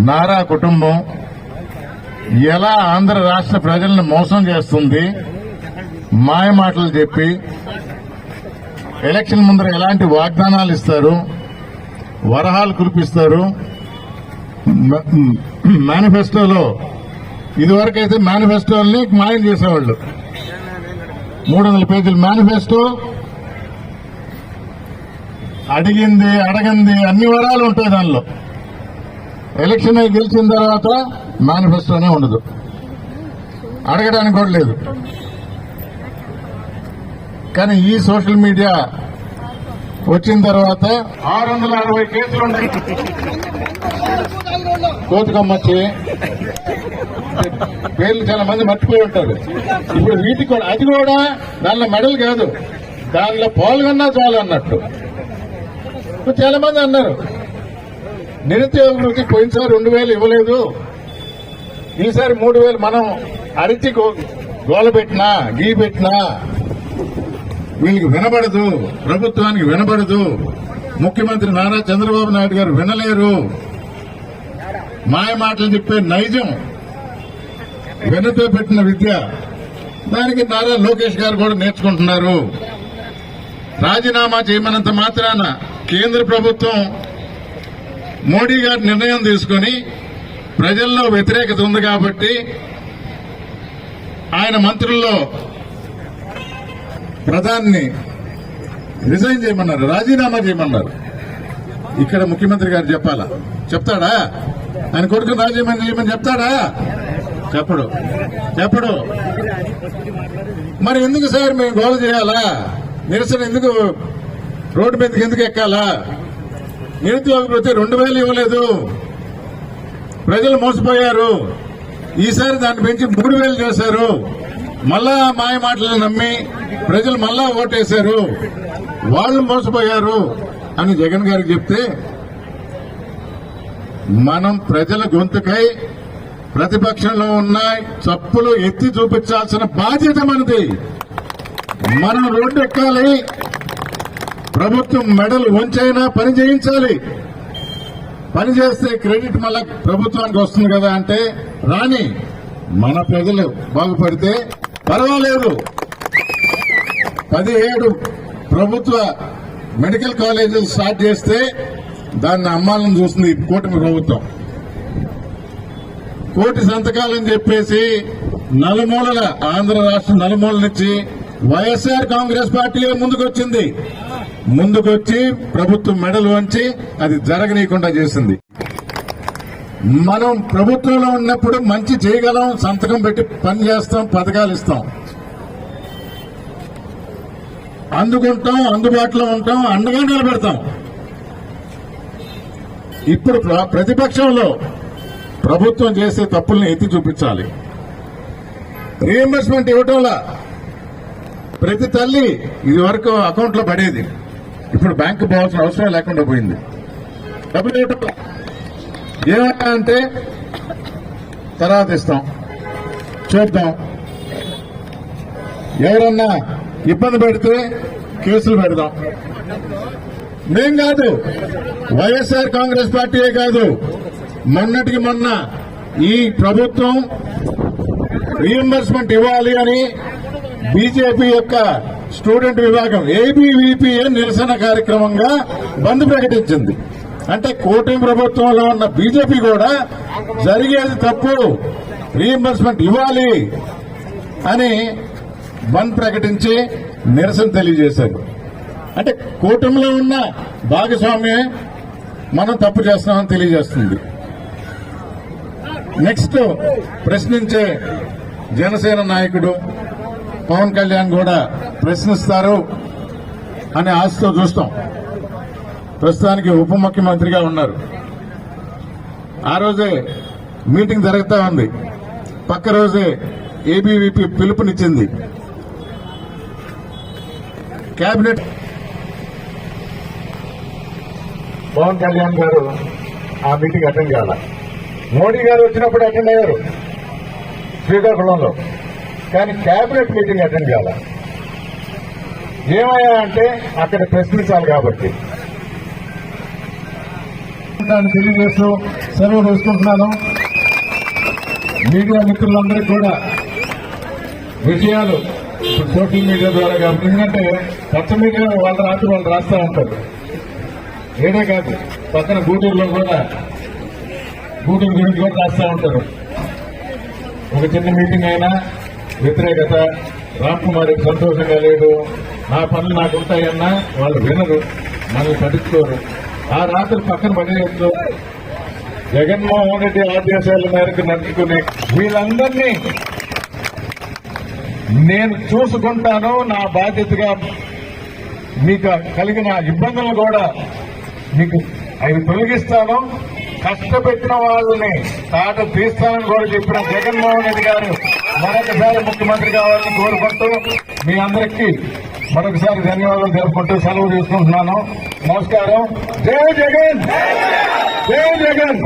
నారా కుటుంబం ఎలా ఆంధ్ర రాష్ట్ర ప్రజలను మోసం చేస్తుంది, మాయ మాటలు చెప్పి ఎలక్షన్ ముందర ఎలాంటి వాగ్దానాలు ఇస్తారు, వరహాలు కురిపిస్తారు. మేనిఫెస్టోలో ఇదివరకైతే మేనిఫెస్టోల్ని మాయం చేసేవాళ్ళు. 300 పేజీల మేనిఫెస్టో, అడిగింది అడగంది అన్ని వరాలు ఉంటాయి దానిలో. ఎలక్షన్ అయి గెలిచిన తర్వాత మేనిఫెస్టోనే ఉండదు, అడగడానికి కూడా లేదు. కానీ ఈ సోషల్ మీడియా వచ్చిన తర్వాత 660 కేసులు ఉన్నాయి. కోతికమ్మచ్చి పేర్లు చాలా మంది మర్చిపోయి ఉంటారు. ఇప్పుడు వీటికి కూడా అది కూడా దానిలో మెడల్ కాదు, దానిలో పాల్గొన్నా చాలు అన్నట్టు చాలా మంది అన్నారు. నిరుద్యోగ వృత్తి పోయినసారి 2000 ఇవ్వలేదు, ఈసారి 3000 మనం అరిచి గోల పెట్టినా గీ పెట్టినా వీళ్ళకి వినబడదు, ప్రభుత్వానికి వినబడదు, ముఖ్యమంత్రి నారా చంద్రబాబు నాయుడు గారు వినలేరు. మాయ మాటలు చెప్పే నైజం వెనుతో పెట్టిన విద్య, దానికి నారా లోకేష్ గారు కూడా నేర్చుకుంటున్నారు. రాజీనామా చేయమన్నంత మాత్రాన కేంద్ర ప్రభుత్వం మోడీ గారు నిర్ణయం తీసుకుని ప్రజల్లో వ్యతిరేకత ఉంది కాబట్టి ఆయన మంత్రుల్లో ప్రధాని రిజైన్ చేయమన్నారు, రాజీనామా చేయమన్నారు. ఇక్కడ ముఖ్యమంత్రి గారు చెప్పాలా? చెప్తాడా? ఆయన కొడుకుని రాజీనామా చేయమని చెప్తాడా? చెప్పడు. మరి ఎందుకు సార్ మేము గోల చేయాలా? నిరసన ఎందుకు రోడ్డు మీదకి ఎందుకు ఎక్కాలా? నిరుద్యోగ వృత్తి 2000 ఇవ్వలేదు, ప్రజలు మోసపోయారు. ఈసారి దాన్ని పెంచి 3000 చేశారు. మళ్ళా మాయ మాటలు నమ్మి ప్రజలు మళ్ళా ఓటేశారు, వాళ్ళు మోసపోయారు అని జగన్ గారికి చెప్తే, మనం ప్రజల గొంతుకై ప్రతిపక్షంలో ఉన్న చప్పులు ఎత్తి చూపించాల్సిన బాధ్యత మనది. మనం రోడ్డు ఎక్కాలి, ప్రభుత్వం మెడలు వంచైనా పని చేయించాలి. పని చేస్తే క్రెడిట్ మళ్ళా ప్రభుత్వానికి వస్తుంది కదా అంటే రాని, మన ప్రజలు బాగుపడితే పర్వాలేదు. 17 ప్రభుత్వ మెడికల్ కాలేజీలు స్టార్ట్ చేస్తే దాన్ని అమ్మాలని చూస్తుంది కూటమి ప్రభుత్వం. 1 కోటి సంతకాలని చెప్పేసి నలుమూలల ఆంధ్ర రాష్ట్రం నలుమూలనిచ్చి వైఎస్ఆర్ కాంగ్రెస్ పార్టీ ముందుకొచ్చి ప్రభుత్వం మెడలు వంచి అది జరగనీయకుండా చేసింది. మనం ప్రభుత్వంలో ఉన్నప్పుడు మంచి చేయగలం, సంతకం పెట్టి పని చేస్తాం, పథకాలు ఇస్తాం, అందుకుంటాం, అందుబాటులో ఉంటాం, అండగా నిలబెడతాం. ఇప్పుడు ప్రతిపక్షంలో ప్రభుత్వం చేసే తప్పుల్ని ఎత్తి చూపించాలి. రీఎంబర్స్మెంట్ ఇవ్వటంలా ప్రతి తల్లి ఇది వరకు అకౌంట్ లో పడేది, ఇప్పుడు బ్యాంకు పోవాల్సిన అవసరం లేకుండా పోయింది. డబ్బులు ఇవ్వటం ఏమన్నా అంటే తర్వాత ఇస్తాం, చూద్దాం, ఎవరన్నా ఇబ్బంది పెడితే కేసులు పెడదాం. మేం కాదు, వైఎస్ఆర్ కాంగ్రెస్ పార్టీయే కాదు, మొన్నటికి మొన్న ఈ ప్రభుత్వం రీఎంబర్స్మెంట్ ఇవ్వాలి అని బీజేపీ యొక్క స్టూడెంట్ విభాగం ఏబీవీపీఏ నిరసన కార్యక్రమంగా బంద్ ప్రకటించింది. అంటే కూటమి ప్రభుత్వంలో ఉన్న బీజేపీ కూడా జరిగేది తప్పు, రీఎంబర్స్మెంట్ ఇవ్వాలి అని బంద్ ప్రకటించి నిరసన తెలియజేశారు. అంటే కూటమిలో ఉన్న భాగస్వామ్యం మనం తప్పు చేస్తున్నామని తెలియజేస్తుంది. నెక్స్ట్ ప్రశ్నించే జనసేన నాయకుడు పవన్ కళ్యాణ్ కూడా ప్రశ్నిస్తారు అనే ఆశతో చూస్తాం. ప్రస్తుతానికి ఉప ముఖ్యమంత్రిగా ఉన్నారు. ఆ రోజే మీటింగ్ జరుగుతా ఉంది, పక్క రోజే ఏబీవీపీ పిలుపునిచ్చింది. కేబినెట్ పవన్ కళ్యాణ్ గారు ఆ మీటింగ్ అటెండ్ చేయాలి. మోడీ గారు వచ్చినప్పుడు అటెండ్ అయ్యారు శ్రీకాకుళంలో, కానీ కేబినెట్ మీటింగ్ అటెండ్ చేయాలి. ఏమయ్యా అంటే అక్కడ ప్రశ్నించాలి కాబట్టి ఉంటానని తెలియజేస్తూ సెలవు తీసుకుంటున్నాను. మీడియా మిత్రులందరికీ కూడా విషయాలు ఇప్పుడు సోషల్ మీడియా ద్వారా కాబట్టి, ఎందుకంటే పచ్చ మీడియా వాళ్ళ రాత్రి వాళ్ళు రాస్తా ఉంటారు. ఏడే కాదు, పక్కన గూటూరులో కూడా గూటూరు గురించి కూడా రాస్తా ఉంటారు. ఒక చిన్న మీటింగ్ అయినా వ్యతిరేకత, రామ్ కుమార్ సంతోషంగా లేడు, నా పనులు నాకు ఉంటాయన్నా వాళ్ళు వినరు, మనల్ని పట్టించుకోరు. ఆ రాత్రి పక్కన పడేయచ్చు. జగన్మోహన్ రెడ్డి ఆదేశాల మేరకు నడుచుకునే వీళ్ళందరినీ నేను చూసుకుంటాను. నా బాధ్యతగా మీకు కలిగిన ఇబ్బందులు కూడా మీకు అవి తొలగిస్తాను, కష్టపెట్టిన వాళ్ళని తాట తీస్తానని కూడా చెప్పిన జగన్మోహన్ రెడ్డి గారు మరొకసారి ముఖ్యమంత్రి కావాలని కోరుకుంటూ మీ అందరికీ మరొకసారి ధన్యవాదాలు తెలుపుకుంటూ సెలవు తీసుకుంటున్నాను. నమస్కారం. జై జగన్, జై జగన్.